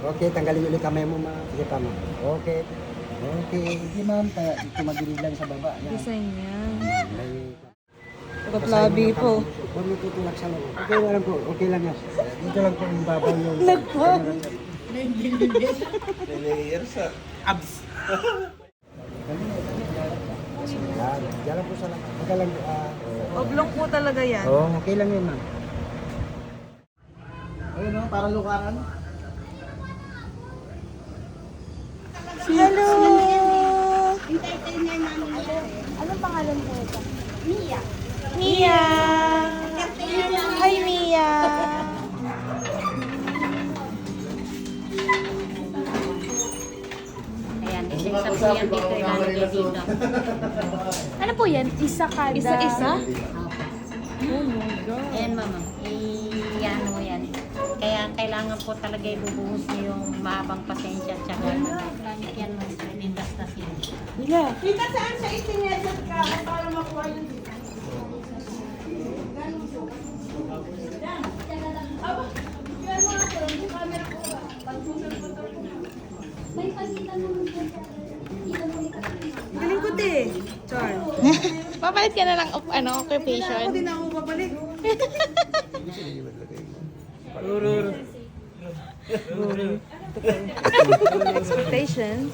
Okay, tanggalin ulit kamay mo, ma'am. Sige pa, ma'am. Okay. Okay. Sige, ma'am. Ito magilid lang sa baba. Yan. Design niya. May... Pagkaplabi po. Huwag mo tutulak sa loob. Okay, walang po. Okay lang yan. Dito lang po yung babaw yung... Nagpa. Layer sa abs. Yan. Diyan lang po sa lang. Okay lang. Oblong po talaga yan. Oo, okay lang yun, ma'am. Ayun no, parang lukaran. Hello! Entertainer namin siya. Anong pangalan po ito? Mia. Mia! Hi, Mia! Ayan, isa-isa po yan dito. Ilalagay dito. Ano po yan? Isa kada? Isa-isa? Opo. Oh my God. Ayan, mama. Iyan mo yan. Kaya kailangan po talaga ibubuhos niyo yung mahabang pasensya at saka gamit yan mo. Inindas yan. Ila. Tita, saan sa itinedot ka para makuha yun dito? Galing ko te. Char. Papalit ka na ng Ako occupation. din ako babalik. Rurur. Rurur. Expectation.